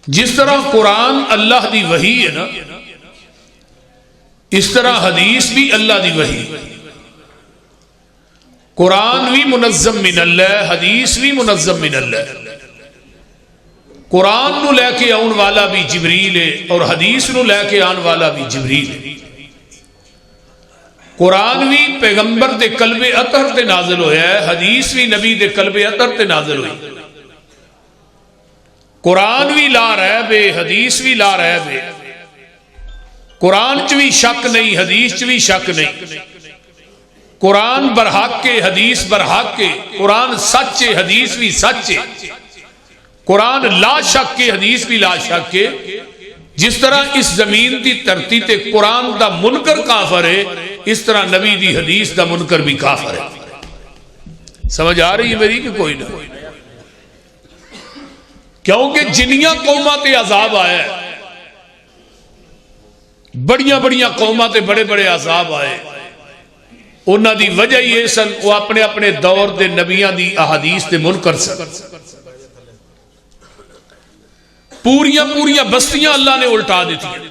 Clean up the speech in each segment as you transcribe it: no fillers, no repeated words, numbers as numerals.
جس طرح قرآن اللہ دی وحی ہے نا، اس طرح حدیث بھی اللہ دی وحی۔ قرآن بھی منظم من اللہ، حدیث بھی منظم من اللہ۔ قرآن نو لے کے آن والا بھی جبریل ہے اور حدیث نو لے کے آن والا بھی جبریل ہے۔ قرآن بھی پیغمبر دے قلب اطہر تے نازل ہویا ہے، حدیث بھی نبی دے قلب اطہر تے نازل ہوئی۔ قرآن بھی لا ریب ہے، حدیث بھی لا ریب ہے۔ قرآن چ بھی شک نہیں، حدیث چ بھی شک نہیں۔ قرآن برحق کے، حدیث برحق کے۔ قرآن سچ ہے، حدیث بھی سچ ہے۔ قرآن لا شک کے، حدیث بھی لا شک کے۔ جس طرح اس زمین دی دھرتی تے قرآن دا منکر کافر ہے، اس طرح نبی دی حدیث دا منکر بھی کافر ہے۔ سمجھ آ رہی ہے میری کہ کوئی نہ؟ کیونکہ جنیاں قوماں تے عذاب آیا ہے، بڑیاں بڑیاں قوماں تے بڑے بڑے عذاب آئے، انہاں دی وجہ یہ سن وہ اپنے اپنے دور دے نبیاں دی احادیث تے منکر سن۔ پوریاں پوریاں بستیاں اللہ نے الٹا دیتی ہیں۔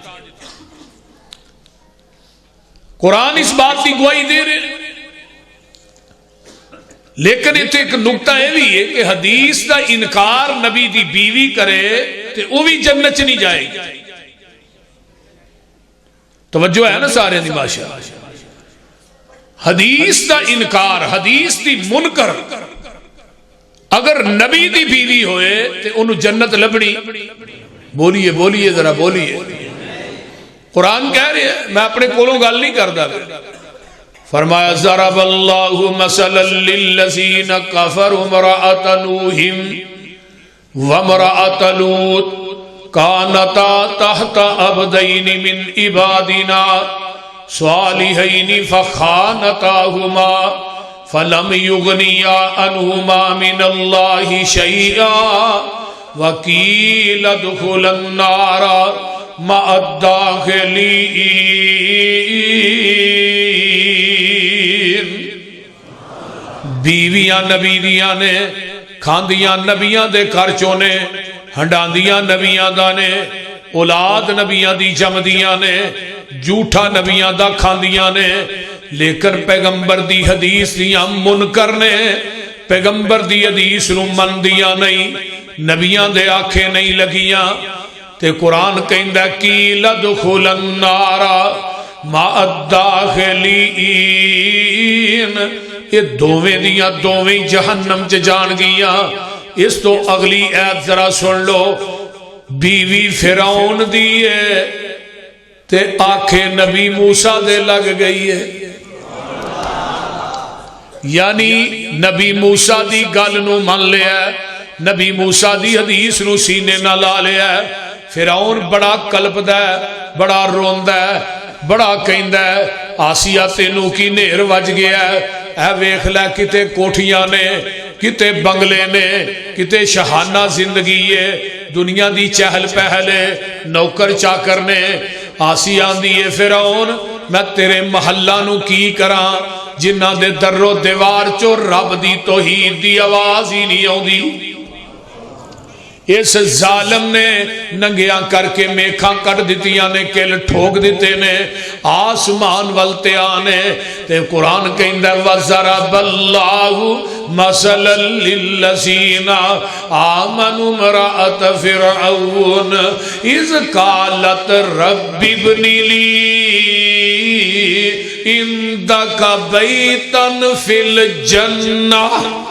قرآن اس بات کی گواہی دے رہے ہیں، لیکن اتنے ایک نکتہ یہ بھی ہے کہ حدیث دا انکار نبی دی بیوی کرے تو وہ بھی جنت نہیں جائے گی۔ توجہ ہے نا سارے دی ماشاء؟ حدیث دا انکار، حدیث دی منکر اگر نبی دی بیوی ہوئے تو انہوں جنت لبنی۔ بولیے بولیے ذرا بولیے۔ قرآن کہہ رہے ہیں، میں اپنے کولوں گل نہیں کرتا۔ فرمایا ضرب اللہ مثلا للذین کفروا امرأۃ نوح وامرأۃ لوط کانتا تحت عبدین من عبادنا صالحین فخانتاہما فلم یغنیا عنہما من اللہ شیئا وقیل ادخلا النار مع الداخلین۔ بیویاں نبی دیاں نے، کھاندیاں نبیاں دے کارچوں نے، ہنڈاندیاں نبیاں دا نے، اولاد نبیاں دی جمدیاں نے، جھوٹا نبیاں دا کھاندیاں نے، لیکن پیغمبر دی حدیث دیاں منکر نے، پیغمبر دی حدیث نو من دیاں نہیں، نبیاں دے آنکھیں نہیں لگیاں۔ تے قرآن کہندا قیل ادخلا النار مع الداخلین، یہ دوویں دیاں دوویں جہنم چ جان گیاں۔ اس تو اگلی ایت ذرا سن لو، بیوی فرعون دی ہے تے آنکھیں نبی موسیٰ دے لگ گئی ہے، یعنی نبی موسیٰ دی گل نو من لیا ہے، نبی موسیٰ دی حدیث نو سینے نہ لا لیا ہے۔ فرعون بڑا کلپدا ہے، بڑا روندا ہے، بڑا کہندا ہے آسیہ تینوں کی نہر وج گیا ہے، اے ویکھ لے کتے کوٹھیاں نے، کتے بنگلے نے، کتے شہانہ زندگی ہے، دنیا دی چہل پہل ہے، نوکر چاکر نے۔ آسیہ آندی ہے فرعون میں تیرے محلہ نو کی کراں جنہ دے در و دیوار چو رب دی توحید دی آواز ہی نہیں آؤندی۔ اس ظالم نے ننگیاں کر کے میکھاں کٹ دیتیاں نے، کل ٹھوک دیتے نے، آسمان والتے آنے۔ تے قرآن کہندہ وَضَرَبَ اللَّهُ مَثَلًا لِلَّذِينَ آمَنُوا امْرَأَتَ فِرْعَوْنَ إِذْ قَالَتْ رَبِّ ابْنِ لِي عِندَكَ بَيْتًا فِي الْجَنَّةِ۔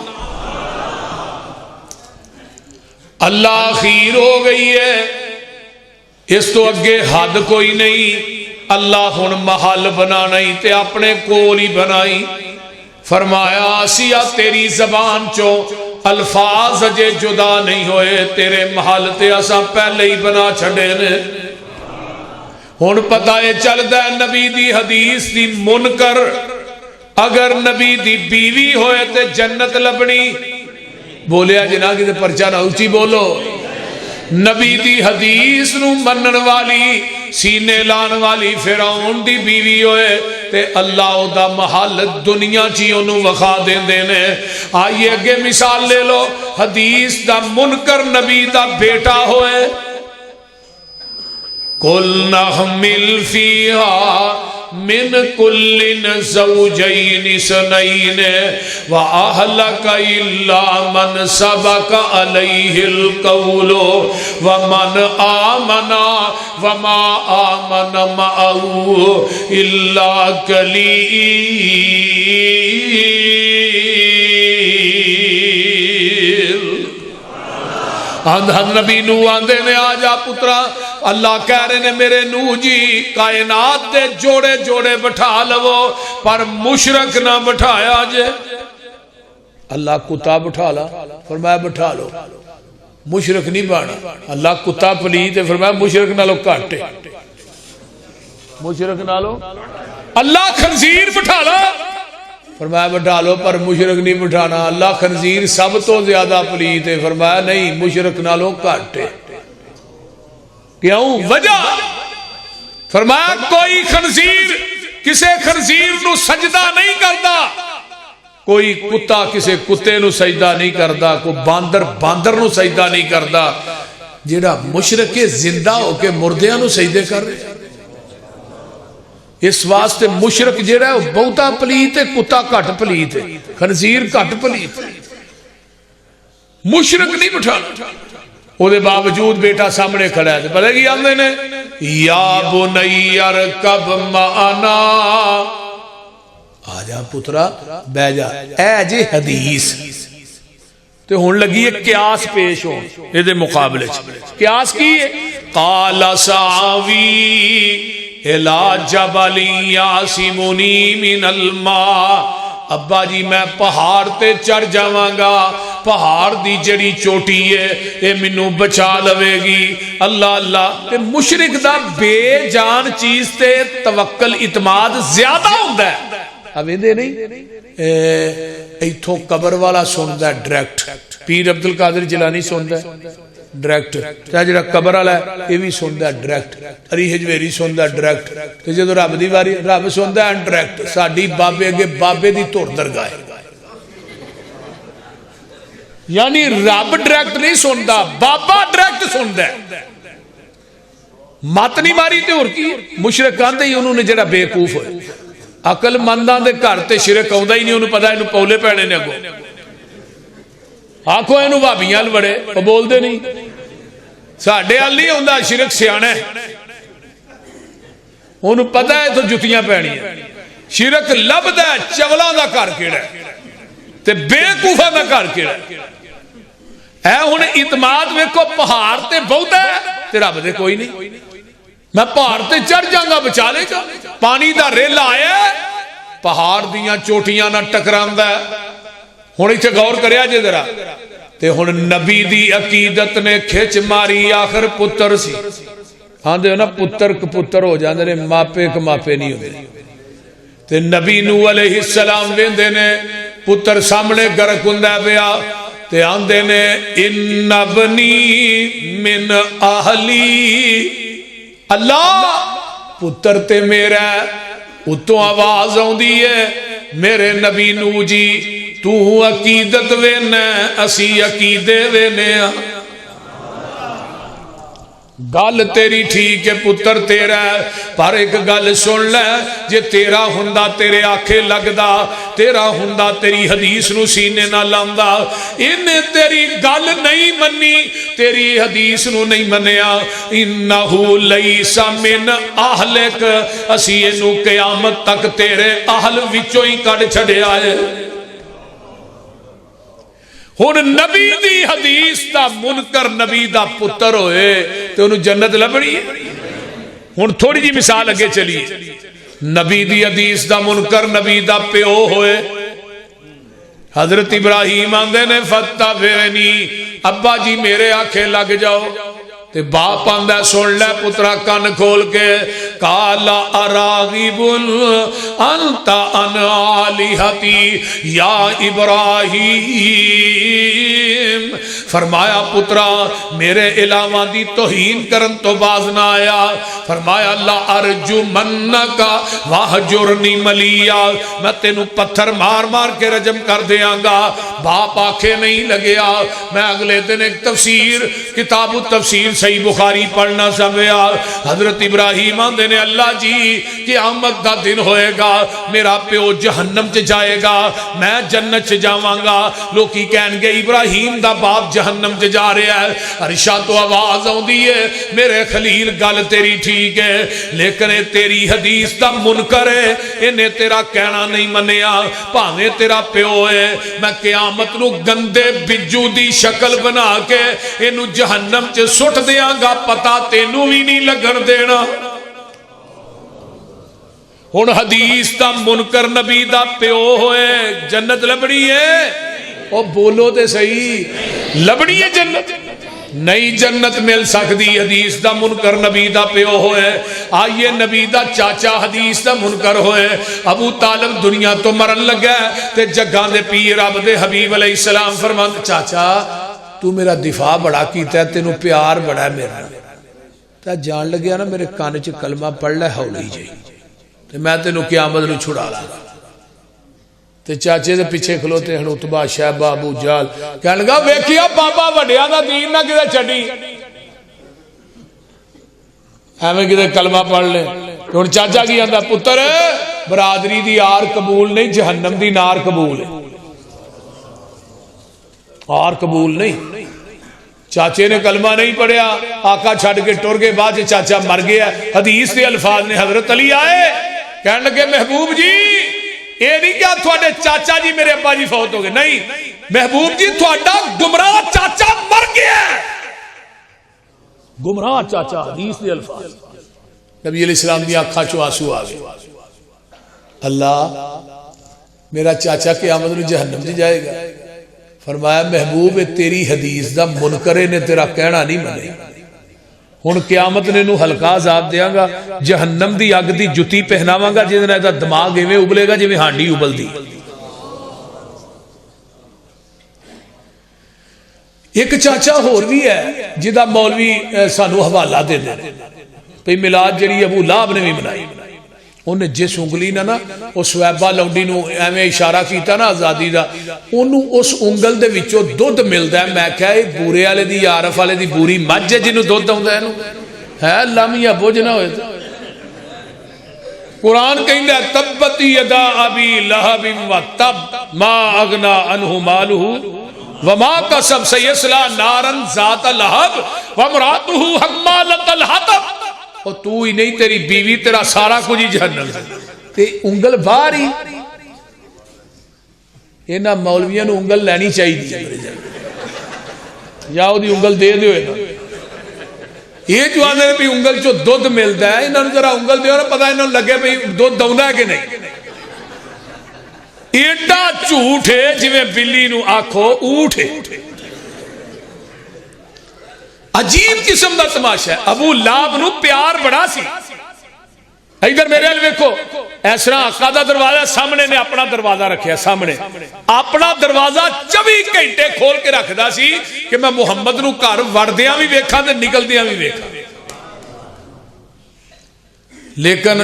اللہ خیر ہو گئی ہے، اس تو اگے حد کوئی نہیں۔ اللہ ہن محل بنانا ہی تے اپنے کول ہی بنائی۔ فرمایا آسیہ تیری زبان چو الفاظ اجے جدا نہیں ہوئے، تیرے محل تے اساں پہلے ہی بنا چھڑے نے۔ ہن پتہ ہے چلدا ہے نبی دی حدیث دی منکر اگر نبی دی بیوی ہوئے تے جنت لبنی۔ بولیا جنا کہ پرچہ نہ اچھی بولو۔ نبی دی حدیث نو منن والی، سینے لان والی فرعون دی بیوی ہوئے تے اللہ دا محل دنیا چیوں نو وخا دین دینے۔ آئیے اگے مثال لے لو، حدیث دا منکر نبی دا بیٹا ہوئے قل نحمل فيها من كل زوجين اثنين وأهلك إلا من سبق عليه القول ومن آمن وما آمن معه إلا قليل۔ نبی نو آندے نے آ جا پترا، اللہ کہہ رہے نے میرے نو جی کائنات دے جوڑے جوڑے بٹھا لو پر مشرک نہ بٹھایا جے۔ اللہ کتا بٹھا لا، فرمایا بٹھا لو، مشرک نہیں بانا۔ اللہ کتا پلیت ہے، فرمایا مشرک نہ لو کاٹے، مشرک نہ لو۔ اللہ خنزیر بٹھا لا، فرمایا بٹھا لو پر مشرک نہیں بٹھانا۔ اللہ خنزیر سب تو زیادہ پلیت ہے، فرمایا نہیں مشرک نہ لو کاٹے۔ کیوں؟ وجہ فرمایا کوئی خنزیر کسے خنزیر نو سجدہ نہیں کرتا، کوئی کتا کسے کتے نو سجدہ نہیں کرتا، کوئی باندر باندر نو سجدہ نہیں کرتا۔ جیڑا مشرک زندہ ہو کے مردیاں نو سجدے کر رہے، اس واسطے مشرک جیڑا ہے وہ بہتا پلیت ہے، کتا کٹ پلیت ہے، خنزیر کٹ پلیت ہے۔ مشرک نہیں بٹھانا۔ وہ دے باوجود بیٹا سامنے کھڑا ہے، پتہ کی آندے نے یا بنی ارکب معنا، آجا پترا بہ جا، اے جی حدیث تو ہون لگی ہے قیاس پیش ہو یہ دے مقابلے قیاس کی ہے۔ قال ساوی الی جبل یعصمنی من الماء، ابا جی میں پہاڑ تے چڑھ جاواں گا، پہاڑ دی جڑی چوٹی ہے اے منو بچا لوے گی۔ اللہ اللہ، تے مشرک دا بے جان چیز تے توکل اعتماد زیادہ ہوندہ ہے۔ اب یہ نہیں ایتھوں قبر والا سندا ہے ڈائریکٹ، پیر عبدالقادر جیلانی سندا ہے ڈائریکٹ، جڑا قبر والا ہے یہ بھی سندا ہے ڈائریکٹ، علی حجویری سندا ہے ڈائریکٹ، تے جدوں رب دی واری رب سندا ہے ڈائریکٹ۔ ساڈی بابے اگے بابے دی دھر درگاہ ہے، یعنی رب ڈائریکٹ نہیں سندا، بابا ڈائریکٹ سندا ہے۔ مت نہیں ماری تے اور کی مشرک آندے ہی انہوں نے جڑا بیوقوف ہوئے، عقل منداں دے گھر تے شرک آوندا ہی نہیں، انہوں پتہ اینو پولے پینے نے اگوں۔ آنکھوں اینو بھابیاں بڑے وہ بول دے نہیں، ساڈے ال نہیں ہوندا، شرک سیاںا ہے، انہوں پتہ ہے تو جتیاں پینیاں۔ شرک لبدا ہے چولاں دا گھر کیڑا ہے تے بیوقوفاں دا گھر کیڑا ہے۔ اے ہن اعتماد ویکھو پہاڑ تے بہتا ہے تے رب دے کوئی نہیں، میں پہاڑ تے چڑھ جاؤں گا بچا لے گا۔ پانی دا ریلا آیا پہاڑ دیاں چوٹیاں نہ ٹکراندا ہے۔ ہن ایتھے غور کریا جے ذرا، تے ہن نبی دی عقیدت نے کھچ ماری، آخر پتر سی آندے ہو نا پتر کپتر ہو جاندے نے، ماپے کماپے نہیں ہوندے۔ تے نبی نوح علیہ السلام ویندے نے پتر سامنے گرک ہوندا پیا تے آندے نے ان ابنی من اہلی، اللہ پتر تے میرا اتوں آواز آندی ہے میرے نبی نو جی تو عقیدت وینا اسی عقیدے وینے ہاں۔ گل تیری ٹھیک ہے پتر تیرا ہے، پر ایک گل سن لے، جے تیرا ہندا تیرے آنکھیں لگدا، تیرا ہندا تیری حدیث نو سینے نہ لاندا، انہیں تیری گل نہیں منی، تیری حدیث نو نہیں منیا۔ انہو لیس من اہلک، اسی انہو قیامت تک تیرے اہل وچوں ہی کڈ چھڑے آئے۔ ہن نبی دی حدیث دا منکر نبی دا پتر ہوئے تو انہوں جنت لبڑی ہے۔ ہن تھوڑی جی مثال اگے چلی، نبی دی حدیث دا منکر نبی دا پیو ہوئے، حضرت ابراہیم آندے نے فتبعنی، ابا جی میرے آنکھیں لگ جاؤ، تے باپ آندہ سن لے پترا کن کھول کے، قال اراغب انت عن آلہتی یا ابراہیم، فرمایا پترا میرے علاوہ دی توہین کرن تو باز نہ آیا. فرمایا لا ارجمنک واہجرنی ملیا، میں تینوں پتھر مار مار کے رجم کر دیاں گا. باپ آنکھیں نہیں لگیا. میں اگلے دن ایک تفسیر کتاب التفسیر صحیح بخاری پڑھنا سمجھا. حضرت ابراہیم آندے نے اللہ جی قیامت دا دن ہوئے گا، میرا پیو جہنم چ جائے گا، میں جنت چ جاواں گا. لوکی کہن گے ابراہیم دا باپ جہنم چ جا رہا ہے. عرشا تو آواز آندی ہے میرے خلیل گل تیری ٹھیک ہے، لیکن تیری حدیث دا منکر ہے، انہیں تیرا کہنا نہیں منیا. بھاویں تیرا پیو ہے، میں قیامت نو گندے بجو دی شکل بنا کے انہوں جہنم چ سٹ دیاں گا، پتا تینوں بھی نہیں لگن دینا. ہن حدیث دا منکر نبی دا پیو ہوئے جنت لبڑی ہے؟ او بولو تے صحیح، لبڑی ہے جنت؟ نہیں جنت مل سکتی حدیث دا منکر نبی دا پیو ہوئے. آئیے نبی دا چاچا حدیث دا منکر ہوئے. ابو طالب دنیا تو مرن لگا تے جگہ دے پیر رب دے حبیب علیہ السلام فرماتے چاچا تو میرا دفاع بڑا کیتا ہے، تینوں پیار بڑا ہے میرا. تا جان لگیا نا میرے کان چ کلمہ پڑھ لے ہولی جائی تے میں تینوں قیامت نو چھڑا لاں. تے چاچے دے پیچھے کھلوتے ہیں عتبہ شیبہ ابو جہل، کہنے لگا ویکھیا بابا وڈیاں دا دین نہ کدے چھڈی، ایویں کدے کلمہ پڑھ لے. ہن چاچا کی آندا پتر برادری دی آر قبول نہیں، جہنم دی نار قبول ہے. آر قبول نہیں. چاچے نے کلمہ نہیں پڑھیا، آقا چھڑ کے ٹر گئے، بعد چاچا مر گیا. حدیث کے الفاظ نے حضرت علی آئے کہنے لگے محبوب جی یہ نہیں کیا تھوڑے چاچا جی میرے ابا جی فوت ہو گئے، نہیں محبوب جی تھوڑا گمراہ چاچا مر گیا. گمراہ چاچا حدیث کے الفاظ. نبی علیہ السلام دی آنکھاں چوں آنسو آ گئے. اللہ میرا چاچا قیامت میں جہنم سے جائے گا. فرمایا محبوب تیری حدیث دا منکرے نے تیرا کہنا نہیں منے. ہن قیامت نے نو ہلکا عذاب دیاں گا، جہنم دی اگ دی جتی پہناواں گا جس نے دماغ ایویں ابلے گا جویں ہانڈی ابلدی. ایک چاچا ہور بھی ہے جدا مولوی سانو حوالہ دے دے پہ میلاد جڑی ابو لہب نے بھی منائی. انہیں جس انگلی نا وہ سویبہ لونڈی نو ایویں اشارہ کیتا نا آزادی دا، انہوں اس انگل دے وچوں دودھ ملدا ہے. میں کہا یہ بورے والے دی عارف والے دی بوری مجھ ہے جنوں دودھ آوندا ہے لامیاں بوجھ نہ ہوئے. قرآن کہندا ہے تبت یدا ابی لہب وتب ما اغنی عنہ مالہ وما کسب سیصلی نارا ذات لہب وامرأتہ حمالۃ الحطب. اور تو ہی نہیں تیری بیوی تیرا سارا کچھ ہی جہنم تے انگل باہر ہی. انہاں مولویاں نو انگل لینی چاہیے یا دی انگل دے دیو. یہ جو آنے بھی انگل چو دودھ ملتا ہے انہوں نے ذرا انگل دیو نا پتہ انہوں لگے بھی دودھ دوندا ہے کہ نہیں. ایڈا جھوٹ ہے جویں بلی نو آکھو اونٹ ہے. عجیب قسم دا تماشا ہے. ابو لہب نو پیار بڑا سی. ادھر میرے ال ویکھو اس طرح آقا دا دروازہ سامنے نے اپنا دروازہ رکھیا، سامنے اپنا دروازہ 24 گھنٹے کھول کے رکھدا سی کہ میں محمد نو گھر وڑدیاں بھی ویکھاں تے نکلدیاں بھی ویکھاں. لیکن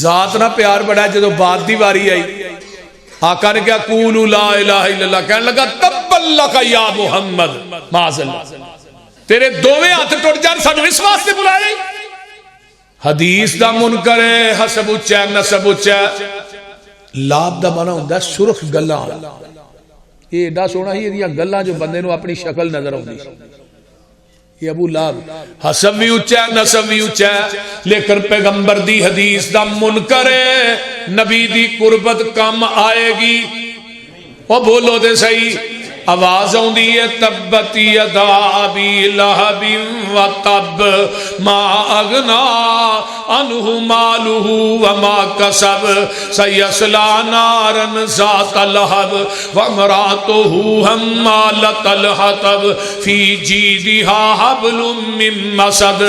ذات نہ پیار بڑا. جدو بات دی واری آئی آقا نے کہا قولوا لا الہ الا اللہ، کہنے لگا تبا لک یا محمد معاذ اللہ تیرے دوویں ہاتھ ٹوٹ جان سانو اس واسطے بلایا. حدیث دا منکر ہے، حسب اچا نسب اچا. لاب دا مانا ہوندا سرخ گلاں. یہ ایڈا سونا ہی یہ گلاں جو بندے نو اپنی شکل نظر آوندی. یہ ابو لہب حسب بھی اچا نسب بھی اچا، لیکن پیغمبر دی حدیث دا منکر ہے. نبی دی قربت کم آئے گی. وہ بولو دے صحیح. آواز آندی ہے تبت یدا ابی لہب و تب ما اغنا عنہ مالہ وما کسب سیصلی نارا ذات لہب وامرأتہ حمالۃ الحطب فی جیدہا حبل من مسد۔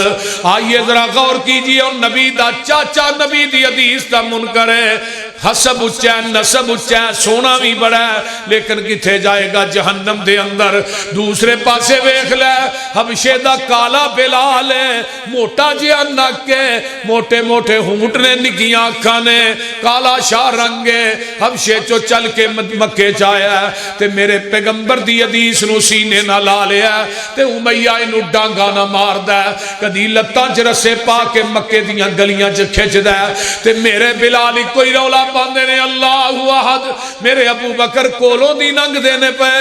آئیے ذرا غور کیجئے، اور نبی دا چاچا نبی دی حدیث دا منکر ہے، حسب اچھا ہے، نسب اچھا ہے، سونا بھی بڑا ہے، لیکن کتھے جائے گا؟ جہنم دے اندر۔ دوسرے پاسے ویکھ لے، حبشے دا کالا بلال ہے، موٹا جہا نک ہے، موٹے موٹے ہونٹ نے، نکیاں اکھاں نے، کالا شاہ رنگ ہے، حبشے چو چل کے مکے چایا ہے تے میرے پیغمبر دی حدیث نو سینے نہ لا لیا تے امیہ انو ڈانگا نہ مار دا ہے، کدی لتاں چ رسے پا کے مکے دیاں گلیاں چ کھچ دا ہے تے میرے بلال کوئی رولا پاندے نے اللہ احد۔ میرے ابو بکر کولوں دی ننگ دینے پہ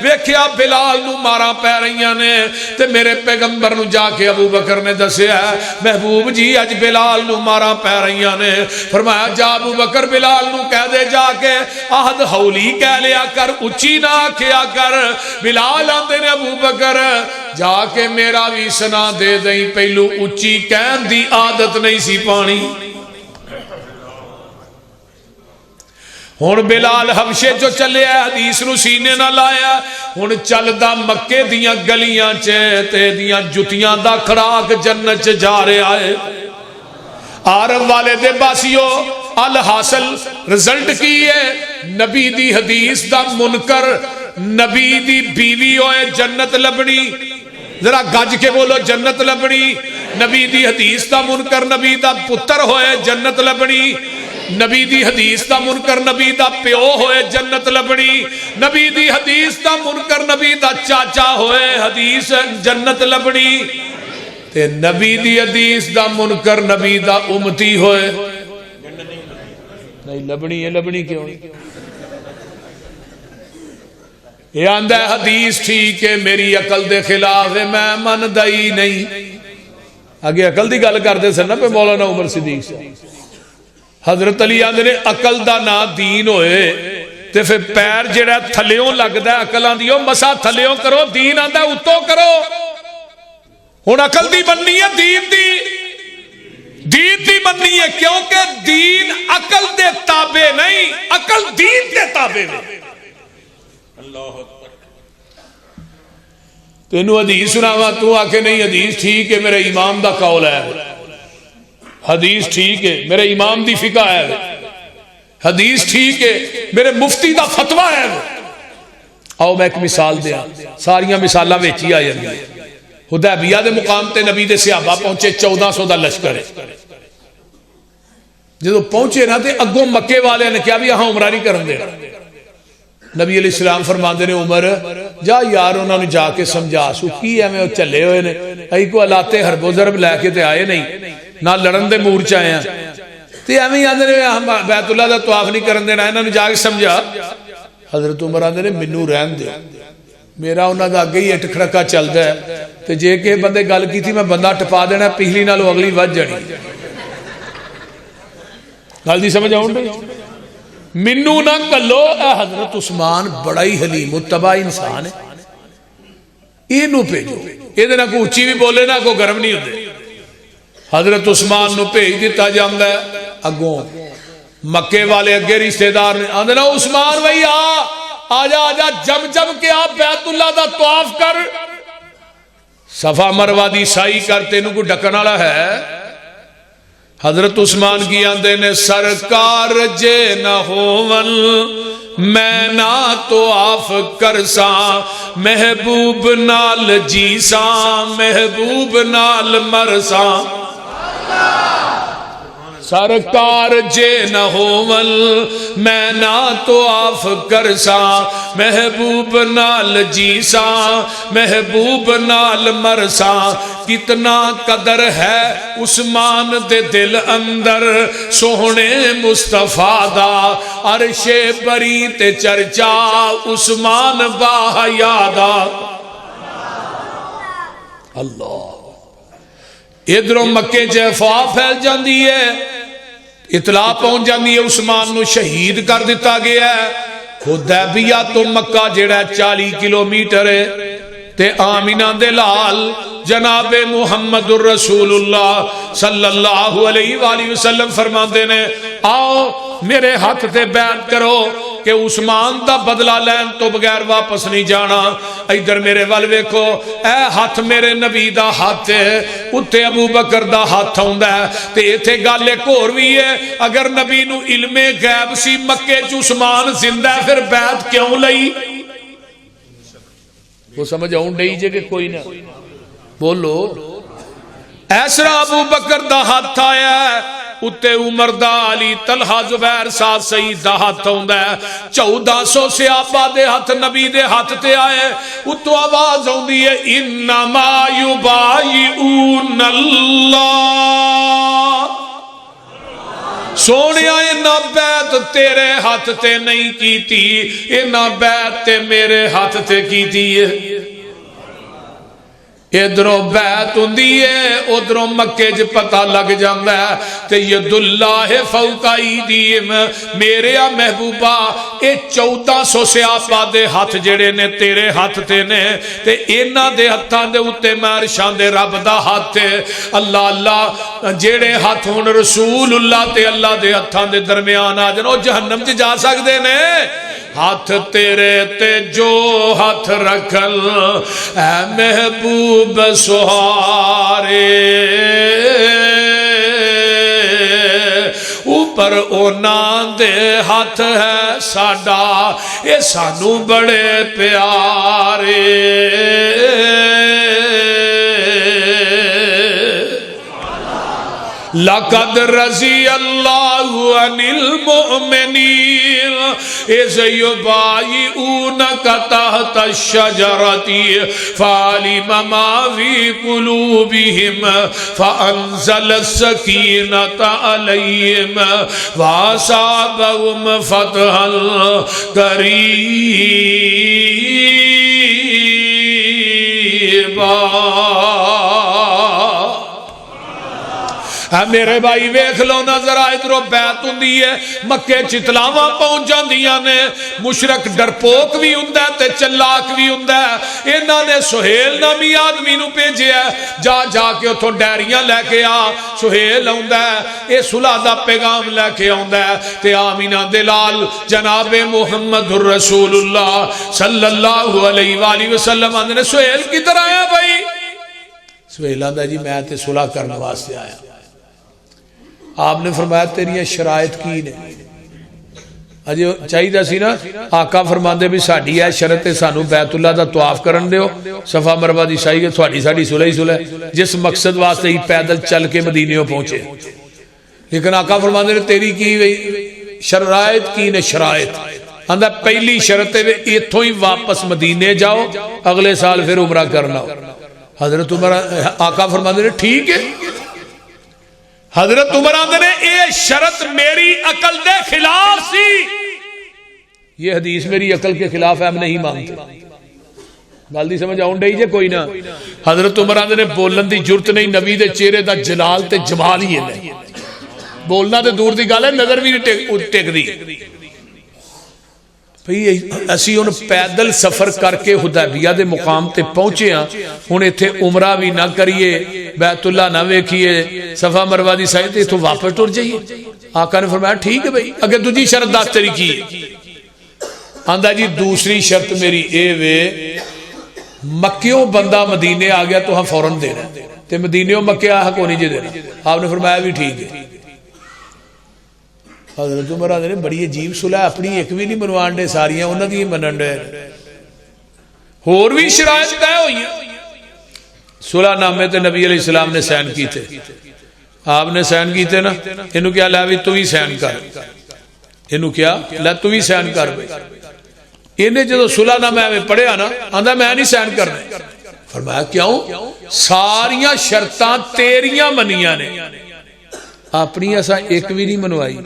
ویکھیا بلال نو مارا پہ رہیاں نے تے میرے پیغمبر نو جا کے ابو بکر نے دسیا محبوب جی اج بلال نو مارا پہ رہیاں نے۔ فرمایا جا ابو بکر بلال نو کہہ دے جا کے احد ہولی کہہ لیا کر، اچھی نہ کیا کر۔ بلال آندے نے ابو بکر جا کے میرا بھی سنا دے دیں، پہلو اچھی کہن دی عادت نہیں سی پانی۔ ہن بلال حبشے جو چلے حدیث نو سینے نہ لایا، ہن چلدا مکے دیاں گلیاں چ تے دیاں جتیاں دا کھڑاک جنت چ جا رہا ہے۔ عرب والے دے باسیو الحاصل رزلٹ کی ہے، نبی دی حدیث دا منکر نبی دی بیوی ہوئے جنت لبنی، ذرا گج کے بولو جنت لبنی۔ نبی دی حدیث دا منکر نبی دا پتر ہوئے جنت لبنی، نبی دی حدیث دا منکر نبی دا پیو ہوئے جنت لبنی، نبی دی حدیث دا منکر نبی دا چاچا ہوئے حدیث جنت لبنی، تے نبی دی حدیث دا منکر نبی دا امتی ہوئے نہیں لبنی ہے۔ لبنی کیوں؟ یہ آندہ ہے حدیث ٹھیک ہے میری عقل دے خلاف ہے، میں من دائی نہیں۔ آگے عقل دی گل کر دے سن نا پہ مولانا عمر صدیق سے حضرت علی آندے نے عقل دا نا دین ہوئے تے پھر پیر جڑا تھلیوں لگ دا عقل آندیوں مسا تھلیوں کرو، دین آندہ اتو کرو۔ ہن عقل دی بننی ہے، دین دی بننی ہے، کیونکہ دین عقل دے تابع نہیں، عقل دین دے تابع نہیں۔ اللہ اکبر۔ تینوں حدیث سناوا تو آکے نہیں حدیث ٹھیک ہے میرے امام دا قول ہے، حدیث ٹھیک ہے میرے امام دی فقہ ہے، حدیث ٹھیک ہے میرے مفتی دا فتوہ ہے۔ آؤ میں ایک مثال دیا، ساریاں مثالاں ویچی آئی ہیں۔ حدیبیہ دے مقام تے نبی دے صحابہ پہنچے 1400 دا لشکر ہے، جدو پہنچے نا تے اگوں مکے والے نے کیا بھی یہاں عمرہ نہیں کرن دے۔ نبی علیہ السلام فرماندے نے عمر جا یار انہوں نے جا کے سمجھا سو کی ہے میں چلے ہوئے نے ای کو علاتے حرب و ضرب لے کے تے آئے نہیں نہ لڑن دے مورچ آئے ہیں تے ایویں ہی آندے نے بیت اللہ دا طواف نہیں کرن دینا، انہوں نے جا کے سمجھا۔ حضرت عمر آندے نے مینوں رہن دے، میرا انہاں دا اگے ہی اٹھ کھڑکا چلدا ہے تے جے کہ بندے گل کیتی میں بندہ ٹپا دینا پچھلی نالوں اگلی وج جانی۔ گل دی سمجھ آؤں دے منو نہ کلو۔ اے حضرت عثمان بڑا ہی حلیم متبع انسان ہے، اینو بھیجو، یہ نہ کوئی اچھی بھی بولے نہ کوئی گرم نہیں ہوتے۔ حضرت عثمان نو بھیج دیتا جاندا ہے، اگوں مکے والے اگے رشتہ دار نے آندے نا عثمان بھائی آ جا جم جم کے آپ بیت اللہ دا طواف کر، صفا مروہ دی سائی کر، تینوں کو ڈکن والا ہے۔ حضرت عثمان کی آندے نے سرکار جے نہ ہون میں نہ طواف کرساں، محبوب نال جیساں محبوب نال مرساں۔ سرکار جے نہ ہون میں نہ طواف کرساں، محبوب نال جیساں محبوب نال مرساں۔ کتنا قدر ہے عثمان دے دل اندر سوہنے مصطفیٰ دا، عرش بری تے چرچا عثمان باحیا دا۔ اللہ ادھروں مکے چ افواہ پھیل جاندی ہے، اطلاع پہنچ جاندی ہے عثمان نو شہید کر دیتا گیا ہے۔ حدیبیہ تو مکہ جڑا 40 کلومیٹر ہے تے آمینہ دے لال جناب محمد الرسول اللہ صلی اللہ علیہ وآلہ وسلم فرماندے نے آؤ میرے ہاتھ تے بیعت کرو کہ عثمان دا بدلہ لین تو بغیر واپس نہیں جانا. ادھر میرے وال ویکھو اے ہاتھ میرے نبی دا ہاتھ ہے اتے ابو بکر دا ہاتھ ہوندا ہے تے ایتھے گل ایک ہور وی ہے اگر نبی نو علم غیب سی مکے چ عثمان زندہ ہے پھر بیعت کیوں لئی؟ وہ سمجھ آؤں ڈئی جے کہ کوئی نہ بولو. ایسرا ابو بکر دا ہاتھ آیا ہے اتے عمر دا علی طلحہ زبیر ساتھ سعید دا ہاتھ ہوندا ہے 1400 صحابہ دے ہاتھ نبی دے ہاتھ تے آئے اتو آواز ہوندی ہے انما یبایعون اللہ سونیا اینا بیعت تیرے ہاتھ تے نہیں کیتی اینا بیعت تے میرے ہاتھ تے کیتی ہے. ادھروں بیعت ہوندی ہے ادھروں مکے چ پتہ لگ جاندا ہے تے ید اللہ فوق ایدیہم میرے محبوبہ اے 1400 صحابہ دے ہاتھ جڑے نے تیرے ہاتھ تے نے تے انہاں دے ہتھاں دے اوتے مہرشاں دے رب دا ہاتھ ہے. اللہ اللہ جڑے ہاتھ ہون رسول اللہ تے اللہ دے ہتھاں دے درمیان آ جان او جہنم چ جا سکدے نے. ہاتھ تیرے تے جو ہاتھ رکھل اے محبوب سہارے اوپر اونا دے ہاتھ ہے ساڈا اے سانو بڑے پیارے. لقد رضی اللہ عن المؤمنین اذ یبایعونک تحت الشجرۃ فعلم ما فی قلوبہم فانزل السکینۃ علیہم واصابہم فتحا قریبا. میرے بھائی ویکھ لو نظر آئے ادھروں بیعت ہوندی ہے مکے چتلاواں پہنچ جاندیاں نے مشرک ڈرپوک بھی ہوندا ہے تے چلاک بھی ہوندا ہے. انہاں نے سہیل نامی آدمی نو بھیجیا جا جا کے اتھوں ڈیریاں لے کے آ. سہیل آوندا ہے اے صلح دا پیغام لے کے آوندا ہے تے آمینہ دے لال جناب محمد الرسول اللہ صلی اللہ علیہ وآلہ وسلم آندے نے سہیل کدھر آیا بھائی؟ سہیل آندا جی میں تے صلح کرنے واسطے آیا. آپ نے فرمایا تیری شرائط کی نے اجے چاہیے سی نا آقا فرماندے بھی ساڈی ہے شرط سانو بیت اللہ دا طواف کرن دیو صفا مروہ دی سائی تھوڑی ساڈی صلح ہی صلح جس مقصد واسطے ہی پیدل چل کے مدینے پہنچے. لیکن آقا فرماندے نے تیری کی شرائط کی نے شرائط آندا پہلی شرط ہے ایتھوں ہی واپس مدینے جاؤ اگلے سال پھر عمرہ کرنا. حضرت عمر آقا فرماندے نے ٹھیک ہے. حضرت عمر آندے نے اے شرط میری عقل دے خلاف سی. یہ حدیث میری عقل کے خلاف ہے ہم نہیں مانتے. گل دی سمجھ آؤں ڈئی جے کوئی نہ. حضرت عمر آندے نے بولن دی جرت نہیں نبی دے چہرے دا جلال تے جمال ہی ہے بولنا تے دور دی گل ہے نظر بھی نہیں ٹک دی. اسی ان پیدل سفر کر کے حدیبیہ دے مقام تے پہنچے ہاں ہن ایتھے عمرہ بھی نہ کریے بیت اللہ نہ ویکھیے صفا مروہ دی سائی تے تو واپس ٹر جائیے. آقا نے فرمایا ٹھیک ہے بھائی اگر دوسری شرط دس تیری کی آندا جی دوسری شرط میری اے وے مکیوں بندہ مدینے آ گیا تو ہم فوراً دینا تے مدینے مکے آ کو نہیں جے دینا. آپ نے فرمایا بھی ٹھیک ہے. حضرت عمر آدھے نے بڑی عجیب صلح اپنی ایک بھی نہیں منوان دے ساریاں انہوں دی منن دے اور بھی شرائط طے ہوئی ہیں. صلح نامے تے نبی علیہ السلام نے سین کی تھے آپ نے سین کی تھے نا انہوں کیا لے بھی تو ہی سین کر انہوں کیا لے تو ہی سین کر انہیں جدو صلح نامے میں پڑھیا نا آندھا میں نہیں سین کرنے. فرمایا کیوں؟ ساریاں شرطاں تیریاں منیاں نے اپنی ایسا ایک بھی نہیں منوائی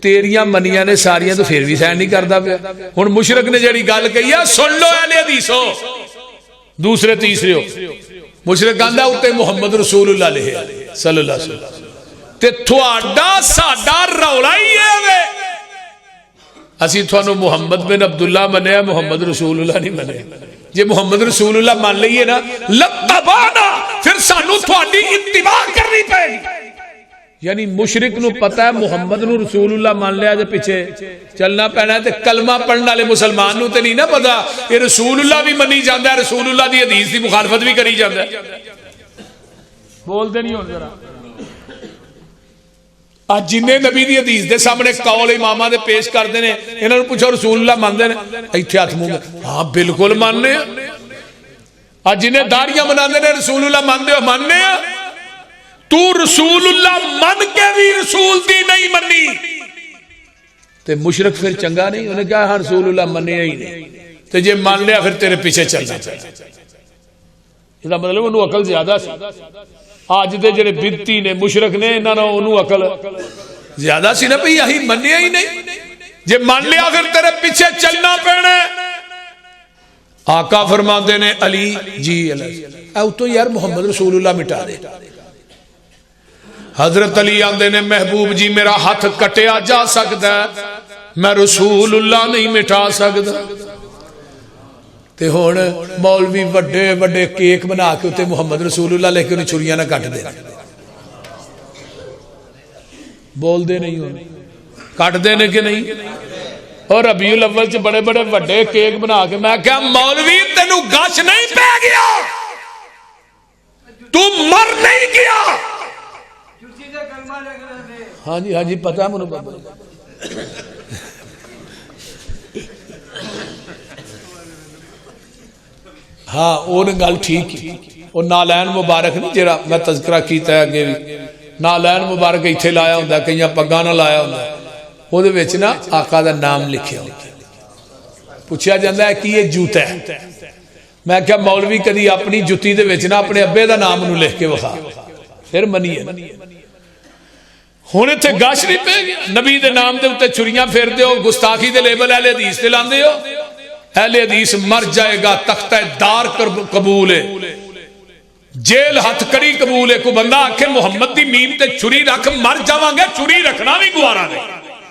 تیریاں منیاں نے ساریاں تو پھر بھی سین نہیں کرتا پیا. ہن مشرک نے جڑی گل کہی ہے سن لو اہل حدیثو دوسرے تیسرے ہو مشرک آندا اوتے محمد رسول اللہ علیہ صلی اللہ علیہ وسلم تے تھوڑا ساڈا رولا ہی ہے اسی تھانوں محمد بن عبداللہ منیا، محمد رسول اللہ نہیں منیا۔ جے محمد رسول اللہ مان لئیے نا لَتَّبَعْنَا، پھر سانو تھوڑی اتباع کرنی پائے گی۔ یعنی مشرک نو پتہ ہے محمد نو رسول اللہ مان لیا جے پیچھے چلنا پینا ہے، تے کلمہ پڑھنا لے مسلمان نو تے نہیں نا پتا یہ رسول اللہ بھی منی جاندہ ہے، رسول اللہ دی حدیث دی مخالفت بھی کری جاندہ ہے۔ بول دے نہیں ہو ذرا آج جنہیں نبی دی حدیث دے سامنے قول امامہ دے پیش کر دینے انہوں نے پوچھا رسول اللہ مان دینے ایتھے ہاتھ منہ میں ہاں بالکل ماننے ہیں۔ آج جنہیں داڑیاں منا دینے رسول اللہ مان دے ماننے ہیں، تو رسول اللہ من کے بھی رسول دی نہیں منی تے مشرک پھر چنگا نہیں، انہیں کہا ہاں رسول اللہ مننے ہی نہیں تے جے مان لیا پھر تیرے پیچھے چلنا چاہیے۔ اس کا مطلب انہوں عقل زیادہ سی، آج دے جڑے بدتی نے مشرک نے انہوں عقل زیادہ سی نا بھئی یہی منیا ہی نہیں، جے مان لیا پھر تیرے پیچھے چلنا پینے۔ آقا فرما دینے علی جی علیہ او تو یار محمد رسول اللہ مٹا دے۔ حضرت علی آندے نے محبوب جی میرا ہاتھ کٹیا جا سکتا ہے، میں رسول اللہ نہیں مٹا سکتا۔ تے ہون مولوی وڈے وڈے کیک بنا کے اتے محمد رسول اللہ لے کے انہیں چھریاں نہ کٹ دے، بول دے نہیں ہونے کٹ دینے کے نہیں۔ اور ربیع الاول چ بڑے بڑے وڈے کیک بنا کے میں کہا مولوی تینو گش نہیں پہ گیا، تو مر نہیں گیا۔ ہاں جی پتہ ہے منو بابا ہاں وہ گل ٹھیک ہی وہ نالین مبارک نہیں جڑا میں تذکرہ کیتا ہے اگے بھی، نالین مبارک ایتھے لایا ہوندا ہے، کئیاں پگاں نہ لایا ہوندا ہے، وہ دے وچ نا آقا دا نام لکھیا ہوندا ہے، پوچھا جاندا ہے کہ یہ جوتا ہے۔ میں کہا مولوی کدی اپنی جُتی دے وچ نا اپنے ابے دا نام نو لکھ کے وکھا پھر منی ہے۔ ہن ایتھے گش نہیں پے گیا، نبی دے نام دے اوتے چھریاں پھیر دے ہو، گستاخی دے لیبل اہل حدیث تے لاندے ہو۔ اہل حدیث مر جائے گا تختہ دار قبول ہے، جیل ہتھ کڑی قبول ہے۔ کو بندہ آکھے محمد دی میم تے چھری رکھ مر جاواں گے، چھری رکھنا بھی گوارا نہیں۔